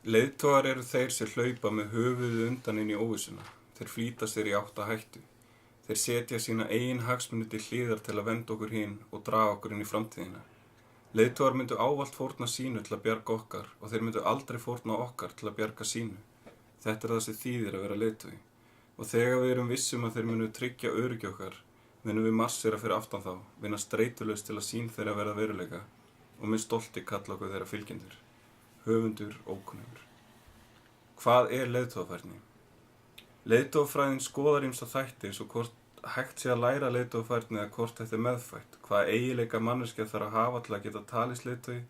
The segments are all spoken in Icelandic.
Leiðtogar eru þeir sem hlaupa með höfuðið undan inn í óvissuna. Þeir flýta sér í átt að hættu. Þeir setja sína eigin hagsmuni til hliðar til að venda okkur hin og draga okkur inn í framtíðina. Leiðtogar myndu ávallt fórna sínu til að bjarga okkar og þeir myndu aldrei fórna okkar til að bjarga sínu. Þetta er það sem þýðir að vera leiðtogi. Og þegar við erum vissum að þeir munu tryggja öryggi okkar, munum við marsera fyrir aftan þá, vinna streitulaust til að sýn þeirra verða veruleika og með stolti kalla okkur þeirra fylgjendur. Höfundur ókunnugur. Hvað er leiðtogafærni? Leiðtogafræðin skoðar ýmsa þætti eins og hvort hægt sé að læra leiðtogafærni eða hvort þetta er meðfætt, hvaða eiginleika manneskja þarf að hafa til að geta talist leiðtogi,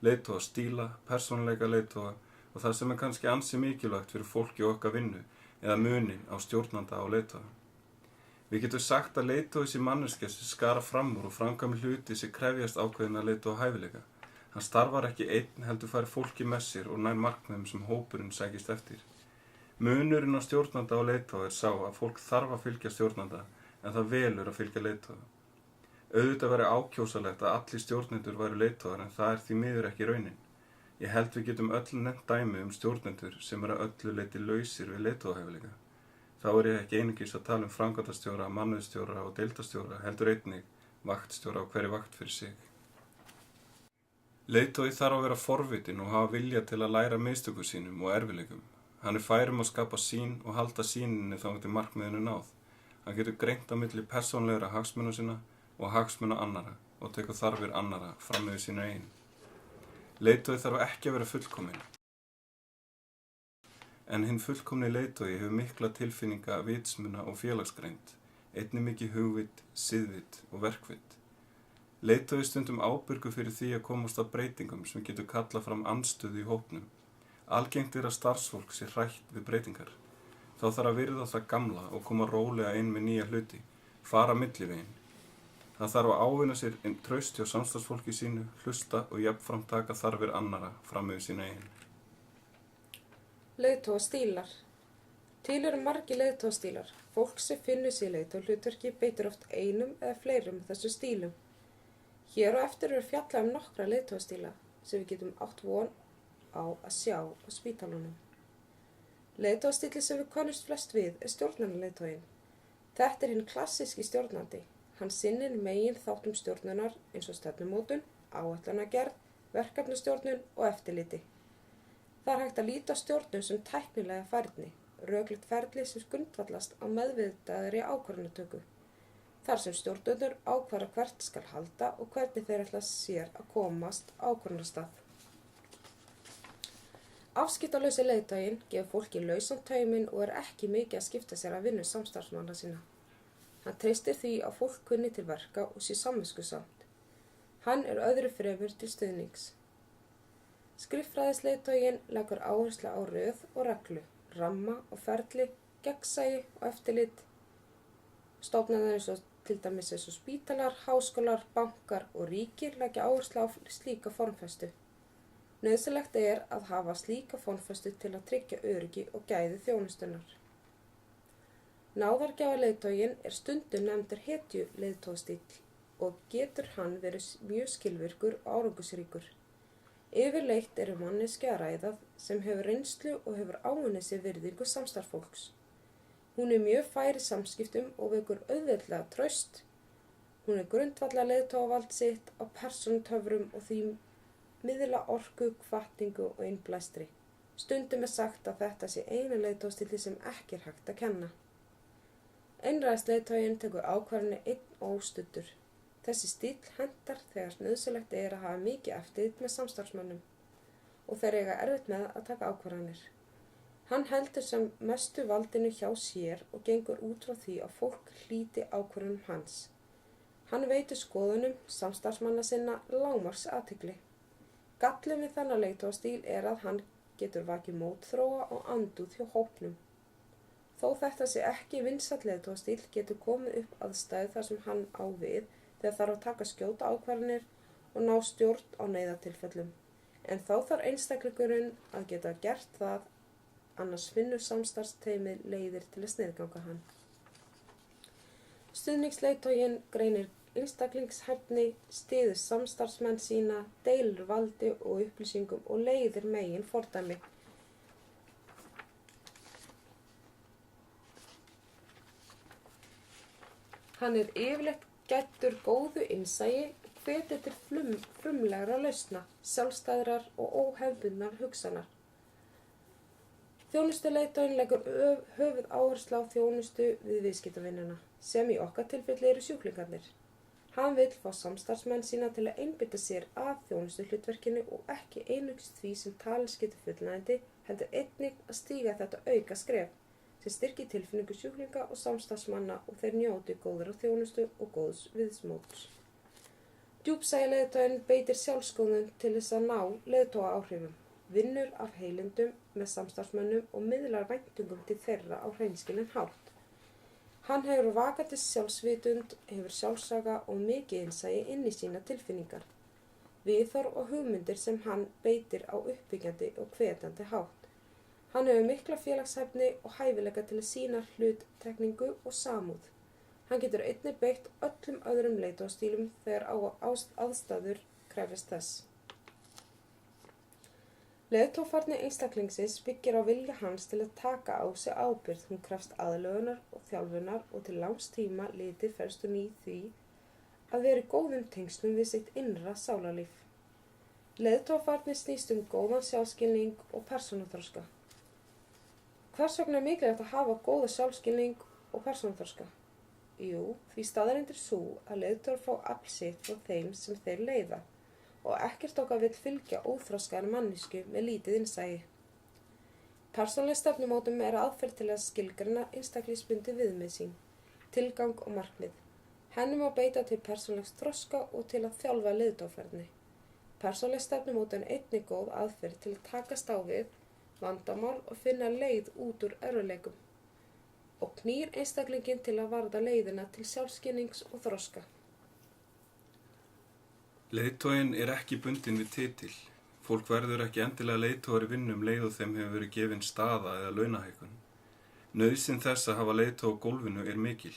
leiðtogastíla, persónuleika leiðtoga og það sem er kannski ansi mikilvægt fyrir fólki og okkar vinnu eða munin á stjórnanda og leiðtoga. Við getum sagt að leiðtogi sé manneskja sem skara fram úr og framkvæmir hluti sem krefjast ákveðinna leiðtogahæfileika. Hann starfar ekki einn heldur fær fólki með sér og nær markmiðum sem hópurinn sækist eftir. Munurinn á stjórnanda og leiðtoga er sá að fólk þarf að fylgja stjórnanda en það velur að fylgja leiðtoga. Auðvitað væri ákjósanlegt að allir stjórnendur væru leiðtogar en það er því miður ekki raunin. Ég held við getum öll nefnt dæmi stjórnendur sem eru að öllu leyti lausir við leiðtogahæfileika. Þá er ég ekki einungis að tala framkvæmdastjóra, mannauðsstjóra og deildarstjóra, heldur einnig vaktstjóra á hverri vakt fyrir sig. Leiðtogi þarf að vera forvitinn og hafa vilja til að læra mistökum sínum og erfiðleikum. Hann er fær að skapa sýn og halda sýninni þangað til markmiðinu náð. Hann getur greint á milli persónlegra hagsmuna sinna og hagsmuna annarra og tekur þarfir annarra fram yfir sína eigin. Leiðtogi þarf ekki að vera fullkominn. En hinn fullkomni leiðtogi hefur mikla tilfinninga, vitsmuna og félagsgreind, einnig mikið hugvit, siðvit og verkvit. Leiðtogi stundum ábyrgur fyrir því að komast að breytingum sem getur kallað fram andstöðu í hópnum. Algengt er að starfsfólk sé hrætt við breytingar. Þá þarf að virða það gamla og koma rólega inn með nýja hluti, fara milliveginn. Það þarf að ávinna sér traust hjá samstarfsfólki sínu, hlusta og jafnframt taka þarfir annarra fram yfir sína eigin. Leiðtogastílar. Til eru margir leiðtogastílar. Fólk sem finnur sér í leiðtogahlutverki beitir oft einum eða fleirum af þessum stílum. Hér á eftir eru fjallað nokkra leiðtogastíla sem við getum átt von á að sjá á spítalunum. Leiðtogastíli sem við könnumst flest við er stjórnunarleiðtoginn. Þetta er hinn klassíski stjórnandi. Hann sinnir megin þáttum stjórnunar eins og stefnumótun, áætlanagerð, verkefnastjórnun og eftirliti. Það er hægt að líta á stjórnun sem tæknilega færni, röklegt ferli sem grundvallast á meðvitaðri ákvarðanatöku. Þar sem stjórnendur ákvarða hvert skal halda og hvernig þeir ætla sér að komast á ákvörðunarstað. Afskiptalausi leiðtoginn gefur fólki lausan tauminn og er ekki mikið að skipta sér að vinnu samstarfsmanna sína. Hann treystir því að fólk kunni til verka og sé samviskusamt. Hann er öðru fremur til stuðnings. Skriffræðisleiðtoginn leggur áherslu á röð og reglu, ramma og ferli, gegnsæi og eftirlit. Stofnanir eins og til dæmis eins og spítalar, háskólar, bankar og ríkir leggja áherslu á slíka formfestu. Nauðsynlegt er að hafa slíka formfestu til að tryggja öryggi og gæði þjónustunnar. Náðargjafaleiðtoginn er stundum nefndur hetjuleiðtogastíll og getur hann verið mjög skilvirkur og árangursríkur. Yfirleitt er manneskja að ræða sem hefur reynslu og hefur áunnið sér virðingu samstarfsfólks. Hún er mjög fær í samskiptum og vekur auðveldlega traust. Hún er grundvallar leiðtogavald sitt á persónutöfrum og því miðla orku, hvatningu og innblæstri. Stundum er sagt að þetta sé einu leiðtogastíll sem ekki er hægt að kenna. Einræðisleiðtoginn tekur ákvarðanir einn og óstuddur. Þessi stíll hentar þegar nauðsynlegt er að hafa mikið eftirlit með samstarfsmönnum og þeir eiga erfitt með að taka ákvarðanir. Hann heldur sem mestu valdinu hjá sér og gengur út frá því að fólk hlíti ákvörðunum hans. Hann veitir skoðunum samstarfsmanna sinna lágmarks athygli. Gallinn við þennan leiðtogastíl er að hann getur vakið mótþróa og andúð hjá hópnum. Þó þetta sé ekki vinsæll leiðtogastíl getur komið upp aðstæður þar sem hann á við þegar þarf að taka skjóta ákvarðanir og ná stjórn á neyðartilfellum. En þá þarf einstaklingurinn að geta gert það, annars finnur samstarfsteymið leiðir til að sniðganga hann. Stuðningsleiðtoginn greinir einstaklingshæfni, styður samstarfsmenn sína, deilir valdi og upplýsingum og leiðir megin fordæmi. Hann er yfirleitt gæddur góðu innsæi og hvetur til frumlegra lausna, sjálfstæðrar og óhefðbundnar hugsanar. Þjónustuleiðtoginn leggur höfuð áherslu á þjónustu við viðskiptavinina, sem í okkar tilfelli eru sjúklingarnir. Hann vill fá samstarfsmenn sína til að einbeita sér að þjónustuhlutverkinu og ekki einungis því sem talist getur fullnægjandi, heldur einnig að stíga þetta auka skref, sem styrkir tilfinningu sjúklinga og samstarfsmanna og þeir njóti góðrar þjónustu og góðs viðsmóts. Djúpsæjuleiðtoginn beitir sjálfskoðun til þess að ná leiðtogaáhrifum, vinnur af heilindum með samstarfsmönnum og miðlar væntingum til þeirra á hreinskilinn hátt. Hann hefur vakandi sjálfsvitund, hefur sjálfsaga og mikið innsæi inn í sína tilfinningar, viðhorf og hugmyndir sem hann beitir á uppbyggjandi og hvetjandi hátt. Hann hefur mikla félagshæfni og hæfileika til að sýna hluttekningu og samúð. Hann getur einnig beitt öllum öðrum leiðtogastílum þegar aðstæður krefjast þess. Leiðtogafærni einstaklingsins byggir á vilja hans til að taka á sig ábyrgð. Hún krefst aðlögunar og þjálfunar og til langs tíma litið felst hún í því að vera í góðum tengslum við sitt innra sálarlíf. Leiðtogafærni snýst góðan sjálfskilning og persónuþroska. Hvers vegna er mikilvægt að hafa góða sjálfskilning og persónuþroska? Jú, því staðreynd er sú að leiðtogar fá afl sitt frá þeim sem þeir leiða og ekkert okkar vill fylgja óþroskaðri manneskju með lítið innsæi. Persónuleg stefnumótun er aðferð til að skilgreina einstaklingsbundið viðmið sín, tilgang og markmið. Henni má beita til persónulegs þroska og til að þjálfa leiðtogafærni. Persónuleg stefnumótun er einnig góð aðferð til að takast á við vandamál og finna leið út úr erfiðleikum og knýr einstaklinginn til að varða leiðina til sjálfskynnings og þroska. Leiðtoginn er ekki bundinn við titil. Fólk verður ekki endilega leiðtogar í vinnu leið og þeim hefur verið gefin staða eða launahækkun. Nauðsyn þess að hafa leiðtog á gólfinu er mikil.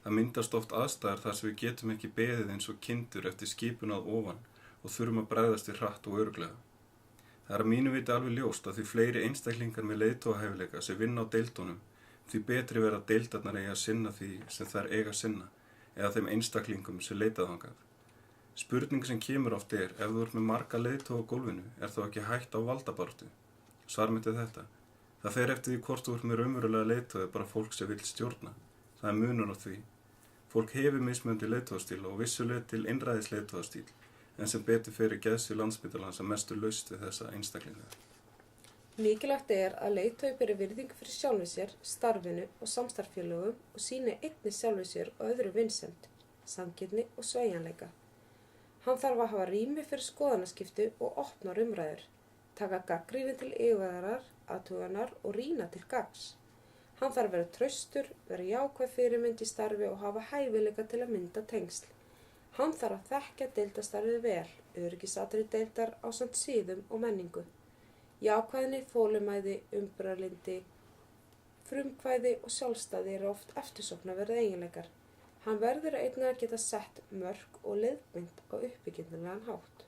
Það myndast oft aðstæður þar sem við getum ekki beðið eins og kindur eftir skipun að ofan og þurfum að bregðast við hratt og örugglega. Það er að mínu viti alveg ljóst að því fleiri einstaklingar með leiðtogahæfileika sem vinna á deildunum, því betri verða deildarnar eiga að sinna því sem þær eiga að sinna eða þeim einstaklingum sem leita þangað. Spurning sem kemur oft ef þú ert með marga leiðtoga á gólfinu, þá ekki hætt á valdabaráttu? Svar mitt er þetta. Það fer eftir því hvort þú ert með raunverulega leiðtoga bara fólk sem vill stjórna. Það er munur á því. Fólk hefur mismunandi leiðtogastíl og vissulega til einræðis leiðtogastíl, en sem betur fer geðsvið Landspítalans að mestu laust við þessa einstaklinga. Mikilvægt er að leiðtogi beri virðingu fyrir sjálfu sér, starfinu og samstarfsfélögum og sýni einnig sjálfu sér og öðru vinsemd, sanngirni og sveigjanleika. Hann þarf að hafa rými fyrir skoðanaskipti og opnar umræður, taka gagnrýni til yfirvegarar, athugunar og rýna til gagns. Hann þarf að vera traustur, vera jákvæð fyrirmynd í starfi og hafa hæfileika til að mynda tengsl. Hann þarf að þekkja deildarstarfið vel, öryggisatriði deildar ásamt siðum og menningu. Jákvæðni, þolinmæði, umburðarlyndi, frumkvæði og sjálfstæði eru oft eftirsóknarverðir eiginleikar. Hann verður einnig að geta sett mörk og leiðbeint á uppbyggilegan hátt.